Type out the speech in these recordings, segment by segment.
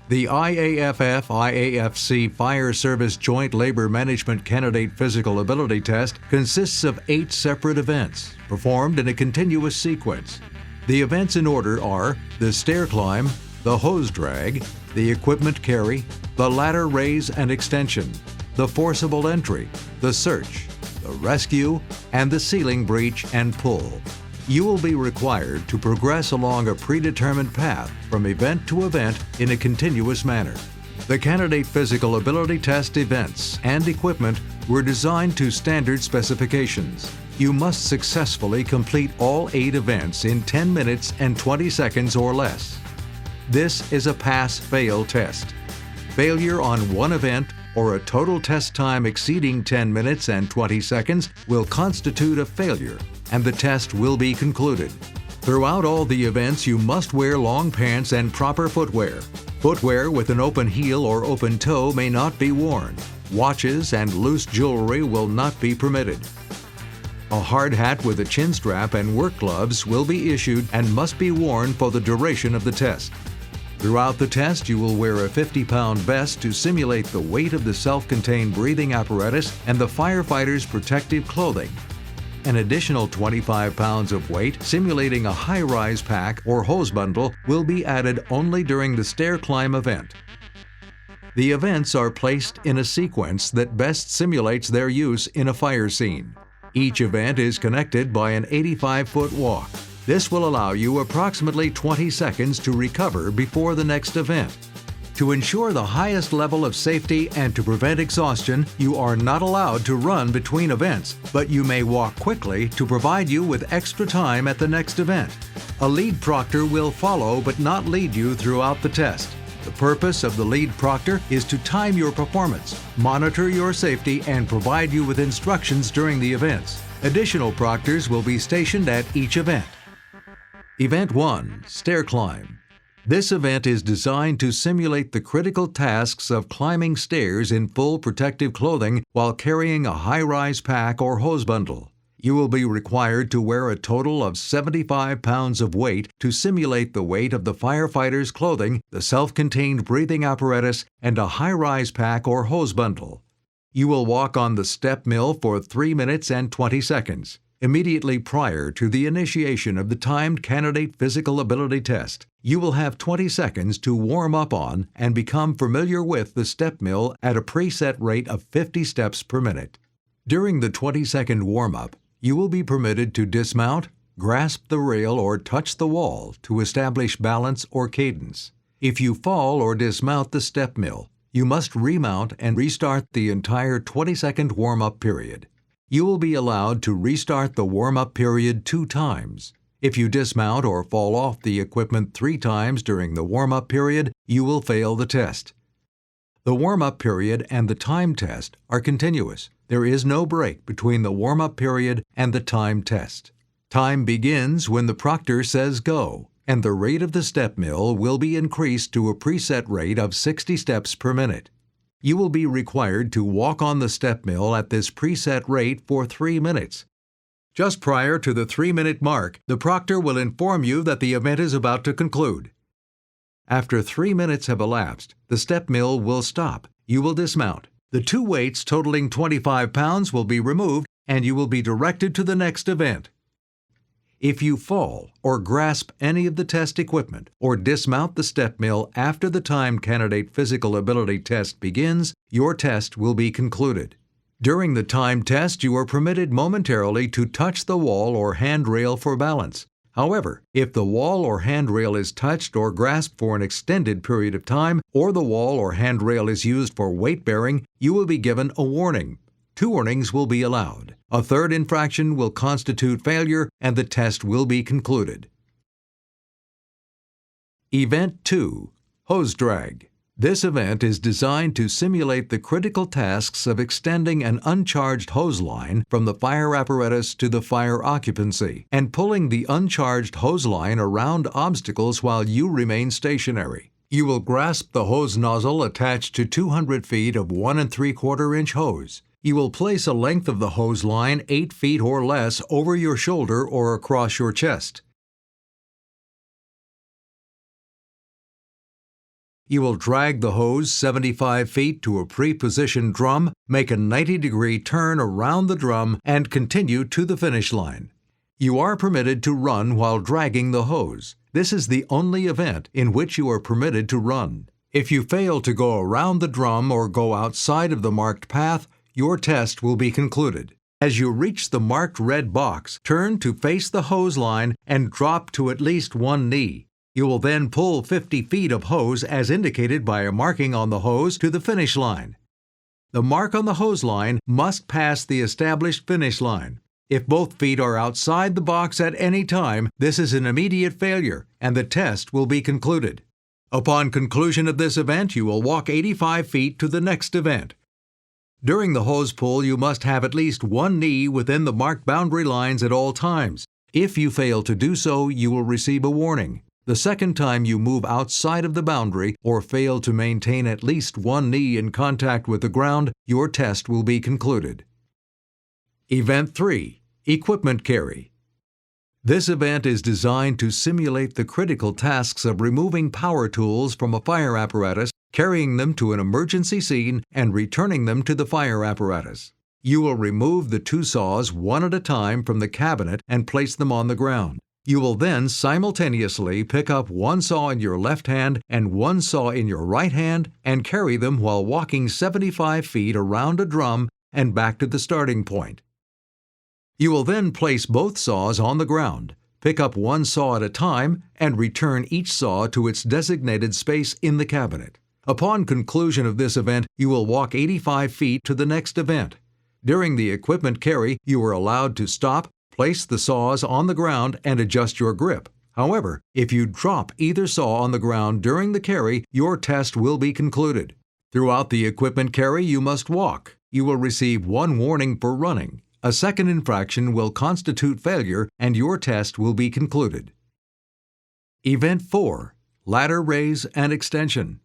The IAFF-IAFC Fire Service Joint Labor Management Candidate Physical Ability Test consists of 8 separate events, performed in a continuous sequence. The events in order are the stair climb, the hose drag, the equipment carry, the ladder raise and extension, the forcible entry, the search, the rescue, and the ceiling breach and pull. You will be required to progress along a predetermined path from event to event in a continuous manner. The Candidate Physical Ability Test events and equipment were designed to standard specifications. You must successfully complete all 8 events in 10 minutes and 20 seconds or less. This is a pass-fail test. Failure on one event or a total test time exceeding 10 minutes and 20 seconds will constitute a failure, and the test will be concluded. Throughout all the events, you must wear long pants and proper footwear. Footwear with an open heel or open toe may not be worn. Watches and loose jewelry will not be permitted. A hard hat with a chin strap and work gloves will be issued and must be worn for the duration of the test. Throughout the test, you will wear a 50-pound vest to simulate the weight of the self-contained breathing apparatus and the firefighter's protective clothing. An additional 25 pounds of weight, simulating a high-rise pack or hose bundle, will be added only during the stair climb event. The events are placed in a sequence that best simulates their use in a fire scene. Each event is connected by an 85-foot walk. This will allow you approximately 20 seconds to recover before the next event. To ensure the highest level of safety and to prevent exhaustion, you are not allowed to run between events, but you may walk quickly to provide you with extra time at the next event. A lead proctor will follow but not lead you throughout the test. The purpose of the lead proctor is to time your performance, monitor your safety, and provide you with instructions during the events. Additional proctors will be stationed at each event. Event 1. Stair Climb. This event is designed to simulate the critical tasks of climbing stairs in full protective clothing while carrying a high-rise pack or hose bundle. You will be required to wear a total of 75 pounds of weight to simulate the weight of the firefighter's clothing, the self-contained breathing apparatus, and a high-rise pack or hose bundle. You will walk on the step mill for 3 minutes and 20 seconds. Immediately prior to the initiation of the timed candidate physical ability test, you will have 20 seconds to warm up on and become familiar with the step mill at a preset rate of 50 steps per minute. During the 20-second warm-up, you will be permitted to dismount, grasp the rail, or touch the wall to establish balance or cadence. If you fall or dismount the step mill, you must remount and restart the entire 20-second warm-up period. You will be allowed to restart the warm-up period 2 times. If you dismount or fall off the equipment 3 times during the warm-up period, you will fail the test. The warm-up period and the time test are continuous. There is no break between the warm-up period and the time test. Time begins when the proctor says go, and the rate of the step mill will be increased to a preset rate of 60 steps per minute. You will be required to walk on the step mill at this preset rate for 3 minutes. Just prior to the 3-minute mark, the proctor will inform you that the event is about to conclude. After 3 minutes have elapsed, the step mill will stop. You will dismount. The 2 weights totaling 25 pounds will be removed, and you will be directed to the next event. If you fall or grasp any of the test equipment or dismount the step mill after the timed candidate physical ability test begins, your test will be concluded. During the timed test, you are permitted momentarily to touch the wall or handrail for balance. However, if the wall or handrail is touched or grasped for an extended period of time, or the wall or handrail is used for weight bearing, you will be given a warning. 2 warnings will be allowed. A 3rd infraction will constitute failure, and the test will be concluded. Event 2. Hose Drag. This event is designed to simulate the critical tasks of extending an uncharged hose line from the fire apparatus to the fire occupancy and pulling the uncharged hose line around obstacles while you remain stationary. You will grasp the hose nozzle attached to 200 feet of 1 3/4-inch hose. You will place a length of the hose line 8 feet or less over your shoulder or across your chest. You will drag the hose 75 feet to a pre-positioned drum, make a 90-degree turn around the drum, and continue to the finish line. You are permitted to run while dragging the hose. This is the only event in which you are permitted to run. If you fail to go around the drum or go outside of the marked path, your test will be concluded. As you reach the marked red box, turn to face the hose line and drop to at least one knee. You will then pull 50 feet of hose as indicated by a marking on the hose to the finish line. The mark on the hose line must pass the established finish line. If both feet are outside the box at any time, this is an immediate failure and the test will be concluded. Upon conclusion of this event, you will walk 85 feet to the next event. During the hose pull, you must have at least one knee within the marked boundary lines at all times. If you fail to do so, you will receive a warning. The second time you move outside of the boundary or fail to maintain at least one knee in contact with the ground, your test will be concluded. Event 3. Equipment Carry. This event is designed to simulate the critical tasks of removing power tools from a fire apparatus, carrying them to an emergency scene, and returning them to the fire apparatus. You will remove the two saws one at a time from the cabinet and place them on the ground. You will then simultaneously pick up one saw in your left hand and one saw in your right hand and carry them while walking 75 feet around a drum and back to the starting point. You will then place both saws on the ground, pick up one saw at a time, and return each saw to its designated space in the cabinet. Upon conclusion of this event, you will walk 85 feet to the next event. During the equipment carry, you are allowed to stop, place the saws on the ground, and adjust your grip. However, if you drop either saw on the ground during the carry, your test will be concluded. Throughout the equipment carry, you must walk. You will receive one warning for running. A second infraction will constitute failure, and your test will be concluded. Event 4. Ladder Raise and Extension.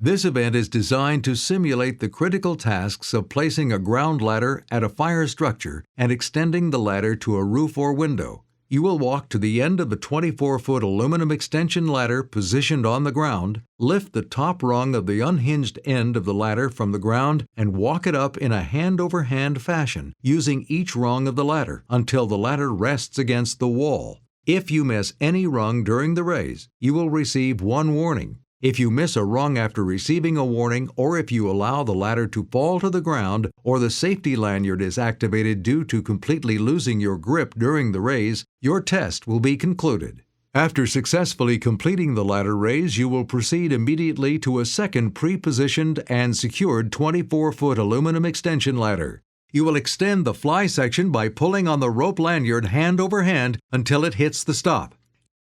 This event is designed to simulate the critical tasks of placing a ground ladder at a fire structure and extending the ladder to a roof or window. You will walk to the end of a 24-foot aluminum extension ladder positioned on the ground, lift the top rung of the unhinged end of the ladder from the ground, and walk it up in a hand-over-hand fashion, using each rung of the ladder until the ladder rests against the wall. If you miss any rung during the raise, you will receive one warning. If you miss a rung after receiving a warning, or if you allow the ladder to fall to the ground, or the safety lanyard is activated due to completely losing your grip during the raise, your test will be concluded. After successfully completing the ladder raise, you will proceed immediately to a second pre-positioned and secured 24-foot aluminum extension ladder. You will extend the fly section by pulling on the rope lanyard hand over hand until it hits the stop.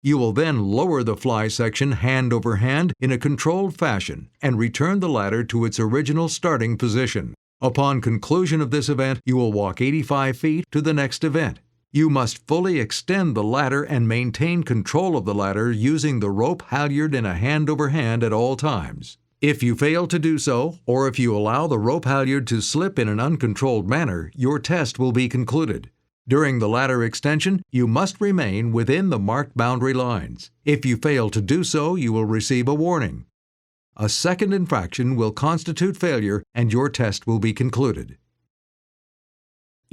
You will then lower the fly section hand over hand in a controlled fashion and return the ladder to its original starting position. Upon conclusion of this event, you will walk 85 feet to the next event. You must fully extend the ladder and maintain control of the ladder using the rope halyard in a hand over hand at all times. If you fail to do so, or if you allow the rope halyard to slip in an uncontrolled manner, your test will be concluded. During the ladder extension, you must remain within the marked boundary lines. If you fail to do so, you will receive a warning. A second infraction will constitute failure, and your test will be concluded.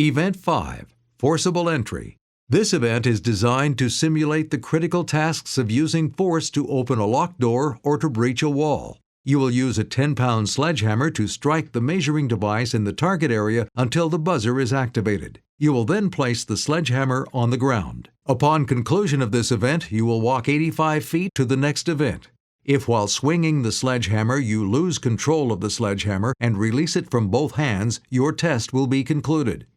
Event 5. Forcible Entry. This event is designed to simulate the critical tasks of using force to open a locked door or to breach a wall. You will use a 10-pound sledgehammer to strike the measuring device in the target area until the buzzer is activated. You will then place the sledgehammer on the ground. Upon conclusion of this event, you will walk 85 feet to the next event. If while swinging the sledgehammer you lose control of the sledgehammer and release it from both hands, your test will be concluded.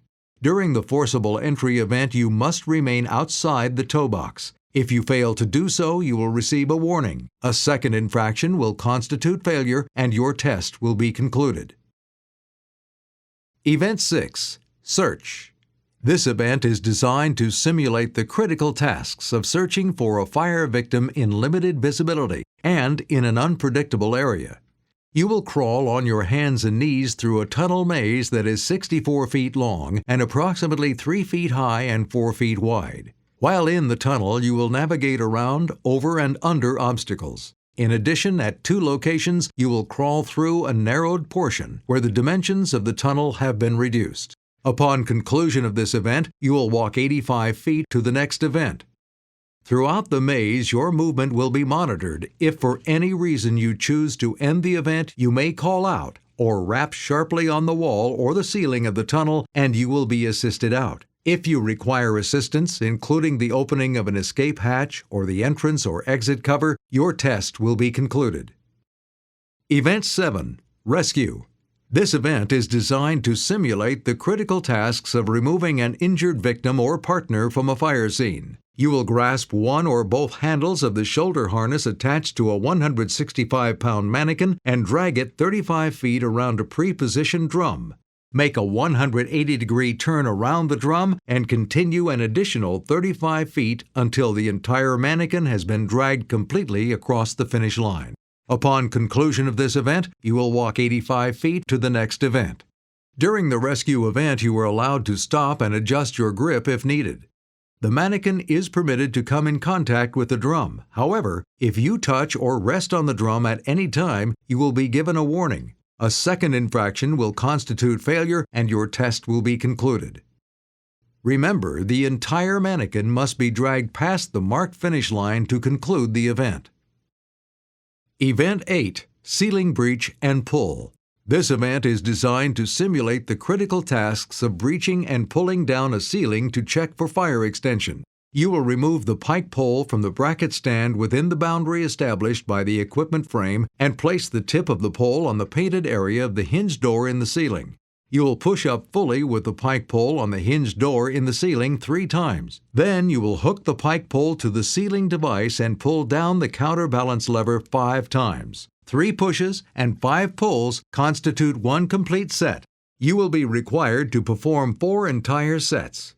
During the forcible entry event, you must remain outside the toe box. If you fail to do so, you will receive a warning. A second infraction will constitute failure, and your test will be concluded. Event 6. Search. This event is designed to simulate the critical tasks of searching for a fire victim in limited visibility and in an unpredictable area. You will crawl on your hands and knees through a tunnel maze that is 64 feet long and approximately 3 feet high and 4 feet wide. While in the tunnel, you will navigate around, over, and under obstacles. In addition, at 2 locations, you will crawl through a narrowed portion where the dimensions of the tunnel have been reduced. Upon conclusion of this event, you will walk 85 feet to the next event. Throughout the maze, your movement will be monitored. If for any reason you choose to end the event, you may call out or rap sharply on the wall or the ceiling of the tunnel, and you will be assisted out. If you require assistance, including the opening of an escape hatch or the entrance or exit cover, your test will be concluded. Event 7. Rescue. This event is designed to simulate the critical tasks of removing an injured victim or partner from a fire scene. You will grasp one or both handles of the shoulder harness attached to a 165-pound mannequin and drag it 35 feet around a pre-positioned drum. Make a 180-degree turn around the drum and continue an additional 35 feet until the entire mannequin has been dragged completely across the finish line. Upon conclusion of this event, you will walk 85 feet to the next event. During the rescue event, you are allowed to stop and adjust your grip if needed. The mannequin is permitted to come in contact with the drum. However, if you touch or rest on the drum at any time, you will be given a warning. A second infraction will constitute failure and your test will be concluded. Remember, the entire mannequin must be dragged past the marked finish line to conclude the event. Event 8. Ceiling Breach and Pull. This event is designed to simulate the critical tasks of breaching and pulling down a ceiling to check for fire extension. You will remove the pike pole from the bracket stand within the boundary established by the equipment frame and place the tip of the pole on the painted area of the hinge door in the ceiling. You will push up fully with the pike pole on the hinge door in the ceiling 3 times. Then you will hook the pike pole to the ceiling device and pull down the counterbalance lever 5 times. 3 pushes and 5 pulls constitute 1 complete set. You will be required to perform 4 entire sets.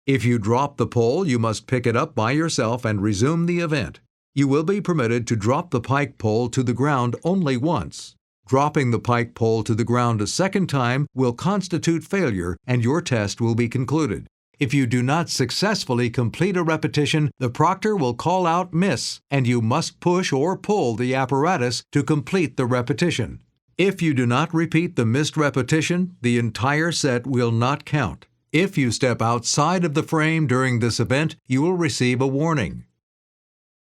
If you drop the pole, you must pick it up by yourself and resume the event. You will be permitted to drop the pike pole to the ground only once. Dropping the pike pole to the ground a second time will constitute failure and your test will be concluded. If you do not successfully complete a repetition, the proctor will call out miss, and you must push or pull the apparatus to complete the repetition. If you do not repeat the missed repetition, the entire set will not count. If you step outside of the frame during this event, you will receive a warning.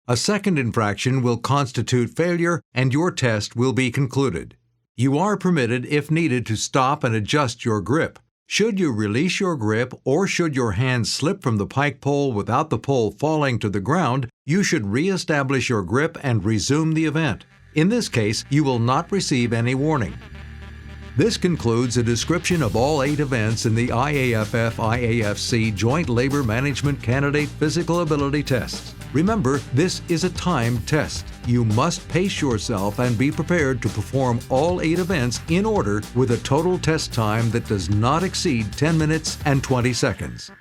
A second infraction will constitute failure and your test will be concluded. You are permitted, if needed, to stop and adjust your grip. Should you release your grip or should your hand slip from the pike pole without the pole falling to the ground, you should re-establish your grip and resume the event. In this case, you will not receive any warning. This concludes a description of all 8 events in the IAFF-IAFC Joint Labor Management Candidate Physical Ability Tests. Remember, this is a timed test. You must pace yourself and be prepared to perform all 8 events in order with a total test time that does not exceed 10 minutes and 20 seconds.